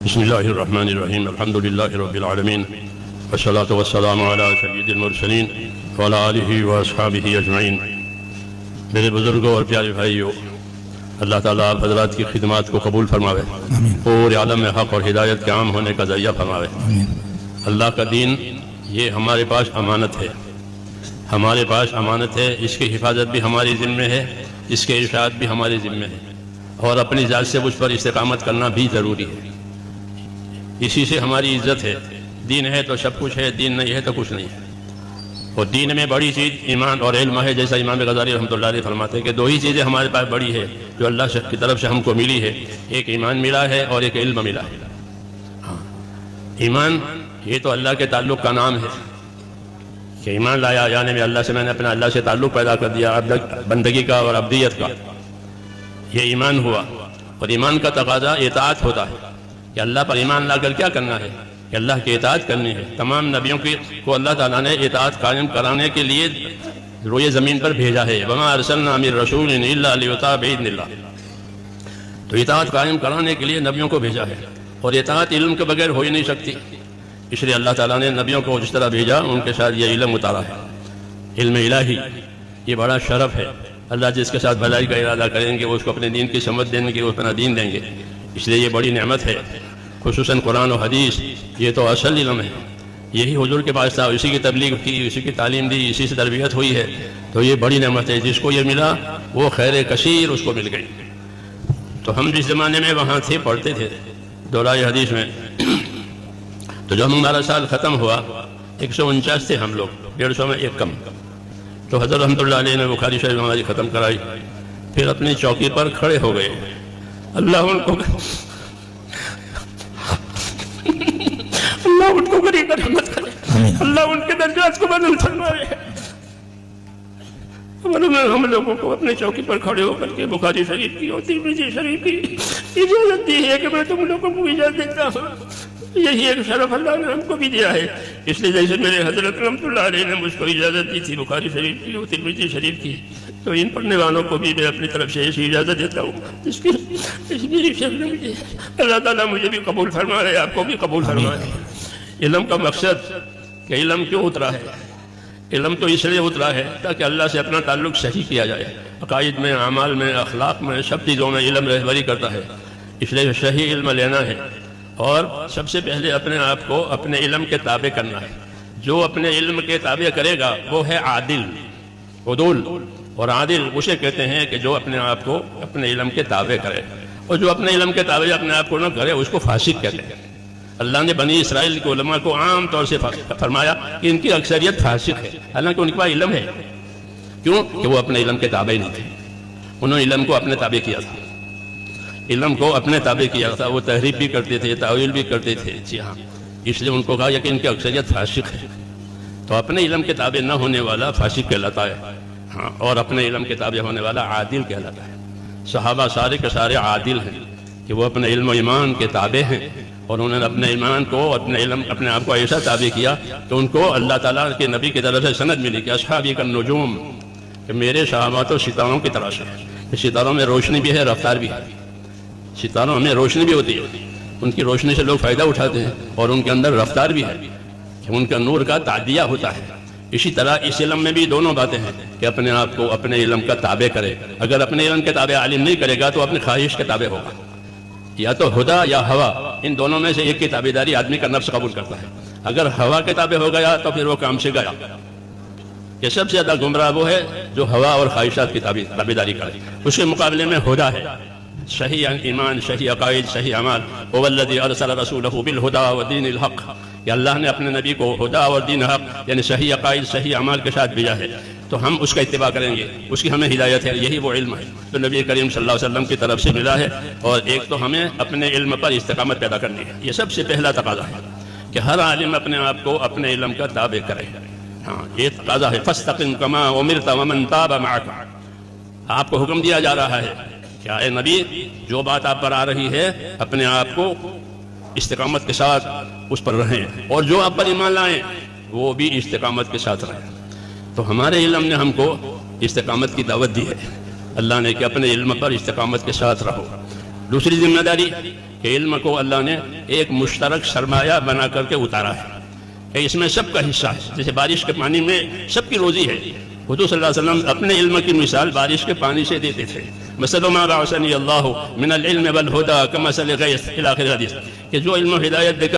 بسم اللہ الرحمن الرحیم الحمد للہ رب العالمین والصلاة والسلام علی سید المرسلین وعلی آلہ واصحابہ اجمعین۔ میرے بزرگوں اور پیارے بھائیوں، اللہ تعالیٰ آپ حضرات کی خدمات کو قبول فرماوے، پورے عالم میں حق اور ہدایت کے عام ہونے کا ذریعہ فرماوے۔ اللہ کا دین یہ ہمارے پاس امانت ہے، ہمارے پاس امانت ہے، اس کی حفاظت بھی ہماری ذمہ ہے، اس کے ارشاد بھی ہمارے ذمہ ہے، اور اپنی ذات سے اس پر استقامت کرنا بھی ضروری ہے۔ اسی سے ہماری عزت ہے۔ دین ہے تو سب کچھ ہے، دین نہیں ہے تو کچھ نہیں ہے۔ اور دین میں بڑی چیز ایمان اور علم ہے، جیسا امام غزالی رحمۃ اللہ علیہ فرماتے ہیں کہ دو ہی چیزیں ہمارے پاس بڑی ہے جو اللہ کی طرف سے ہم کو ملی ہے، ایک ایمان ملا ہے اور ایک علم ملا ہے۔ ایمان یہ تو اللہ کے تعلق کا نام ہے کہ ایمان لایا، یعنی میں اللہ سے، میں نے اپنا اللہ سے تعلق پیدا کر دیا، بندگی کا اور عبدیت کا، یہ ایمان ہوا۔ اور ایمان کا تقاضا اطاعت ہوتا ہے کہ اللہ پر ایمان لا کر کیا کرنا ہے، کہ اللہ کی اطاعت کرنی ہے۔ تمام نبیوں کو اللہ تعالیٰ نے اطاعت قائم کرانے کے لیے روئے زمین پر بھیجا ہے۔ وما ارسلنا من رسول الا لیطاع باذن اللہ، تو اطاعت قائم کرانے کے لیے نبیوں کو بھیجا ہے، اور اطاعت علم کے بغیر ہو ہی نہیں سکتی۔ اس لیے اللہ تعالیٰ نے نبیوں کو جس طرح بھیجا ان کے ساتھ یہ علم اتارا ہے، علم الہی۔ یہ بڑا شرف ہے، اللہ جس کے ساتھ بھلائی کا ارادہ کریں گے وہ اس کو اپنے دین کی سمجھ دیں گے، وہ اپنا دین دیں گے، اس لیے یہ بڑی نعمت ہے۔ خصوصاً قرآن و حدیث یہ تو اصل علم ہے، یہی حضور کے پاس تھا، اسی کی تبلیغ کی، اسی کی تعلیم دی، اسی سے تربیت ہوئی ہے، تو یہ بڑی نعمت ہے۔ جس کو یہ ملا وہ خیر کثیر اس کو مل گئی۔ تو ہم جس زمانے میں وہاں تھے، پڑھتے تھے دورہ حدیث میں، تو جب ہمارا سال ختم ہوا 149 تھے ہم لوگ، 150 میں ایک کم، تو حضرت رحمۃ اللہ علیہ نے بخاری شریف ہماری ختم کرائی، پھر اپنی چوکی پر کھڑے ہو گئے۔ اللہ ان کو غریب رحمت کرے، اللہ ان کے درجات کو بلند فرمائے۔ ہم لوگوں کو اپنے چوکی پر کھڑے ہو کر کے بخاری شریف کی اور ترمذی شریف کی اجازت دی ہے کہ میں تم لوگوں کو اجازت دیتا ہوں۔ یہی ایک شرف اللہ نے ہم کو بھی دیا ہے۔ اس لیے جیسے میرے حضرت رحمۃ اللہ علیہ نے مجھ کو اجازت دی تھی بخاری شریف کی اور ترمذی شریف کی، تو ان پڑھنے والوں کو بھی میں اپنی طرف سے ایسی اجازت دیتا ہوں جس کی میری شیخ نے مجھے، اللہ تعالیٰ مجھے بھی قبول فرمائے، آپ کو بھی قبول فرمائے۔ علم کا مقصد کہ علم کیوں اترا ہے؟ علم تو اس لیے اترا ہے تاکہ اللہ سے اپنا تعلق صحیح کیا جائے۔ عقائد میں، اعمال میں، اخلاق میں، سب چیزوں میں علم رہبری کرتا ہے، اس لیے صحیح علم لینا ہے۔ اور سب سے پہلے اپنے آپ کو اپنے علم کے تابع کرنا ہے۔ جو اپنے علم کے تابع کرے گا وہ ہے عادل، عدول، اور عادل اسے کہتے ہیں کہ جو اپنے آپ کو اپنے علم کے تابع کرے، اور جو اپنے علم کے تابع اپنے آپ کو نہ کرے اس کو فاسق کہتے ہیں۔ اللہ نے بنی اسرائیل کے علماء کو عام طور سے فرمایا کہ ان کی اکثریت فاسق ہے، حالانکہ ان کے پاس علم ہے۔ کیوں؟ کہ وہ اپنے علم کے تابع نہیں تھے، انہوں نے علم کو اپنے تابع کیا تھا، علم کو اپنے تابع کیا تھا۔ وہ تحریف بھی کرتے تھے، تاویل بھی کرتے تھے، جی ہاں، اس لیے ان کو کہا کہ ان کی اکثریت فاسق ہے۔ تو اپنے علم کے تابع نہ ہونے والا فاسق کہلاتا ہے، ہاں، اور اپنے علم کے تابع ہونے والا عادل کہلاتا ہے۔ صحابہ سارے کے سارے عادل ہیں کہ وہ اپنے علم و ایمان کے تابع ہیں، اور انہوں نے اپنے ایمان کو، اپنے علم، اپنے آپ کو ایسا تابع کیا کہ ان کو اللہ تعالیٰ کے نبی کی طرف سے سند ملی کہ اصحابی کالنجوم، کہ میرے صحابہ تو ستاروں کی طرح سے ہیں۔ ستاروں میں روشنی بھی ہے، رفتار بھی ہے، ستاروں میں روشنی بھی ہوتی ہے، ان کی روشنی سے لوگ فائدہ اٹھاتے ہیں، اور ان کے اندر رفتار بھی ہے کہ ان کا نور کا تعدیہ ہوتا ہے۔ اسی طرح اس علم میں بھی دونوں باتیں ہیں کہ اپنے آپ کو اپنے علم کا تابع کرے۔ اگر اپنے علم کے تابع عالم نہیں کرے گا تو اپنی خواہش کے تابع ہوگا، یا تو ہدا یا ہوا، ان دونوں میں سے ایک کی تابعداری آدمی کا نفس قبول کرتا ہے۔ اگر ہوا کے تابع ہو گیا تو پھر وہ کام سے گیا۔ یہ سب سے زیادہ گمراہ وہ ہے جو ہوا اور خواہشات کی تابعداری کرے۔ اس کے مقابلے میں ہدا ہے، صحیح ایمان، صحیح عقائد، صحیح اعمال۔ هو الذی ارسل رسوله بالهدى ودین الحق، کہ اللہ نے اپنے نبی کو ہدا اور دین حق یعنی صحیح عقائد، صحیح اعمال کے ساتھ بھیجا ہے، تو ہم اس کا اتباع کریں گے، اس کی ہمیں ہدایت ہے۔ یہی وہ علم ہے جو نبی کریم صلی اللہ علیہ وسلم کی طرف سے ملا ہے۔ اور ایک تو ہمیں اپنے علم پر استقامت پیدا کرنی ہے، یہ سب سے پہلا تقاضا ہے کہ ہر عالم اپنے آپ کو اپنے علم کا تابع کرے۔ ہاں، یہ تقاضا ہے۔ فاستقم کما امرت ومن تاب معک، آپ کو حکم دیا جا رہا ہے کہ اے نبی، جو بات آپ پر آ رہی ہے اپنے آپ کو استقامت کے ساتھ اس پر رہیں، اور جو آپ پر ایمان لائیں وہ بھی استقامت کے ساتھ رہیں۔ تو ہمارے علم نے ہم کو استقامت کی دعوت دی ہے، اللہ نے کہ اپنے علم پر استقامت کے ساتھ رہو۔ دوسری ذمہ داری کہ علم کو اللہ نے ایک مشترک سرمایہ بنا کر کے اتارا ہے کہ اس میں سب کا حصہ ہے. جیسے بارش کے پانی میں سب کی روزی ہے. حضور صلی اللہ علیہ وسلم اپنے علم کی مثال بارش کے پانی سے دیتے تھے. مثل ما بعثنی اللہ من العلم والہدی کمثل غیث الی آخر حدیث، کہ جو علم و ہدایت دے کر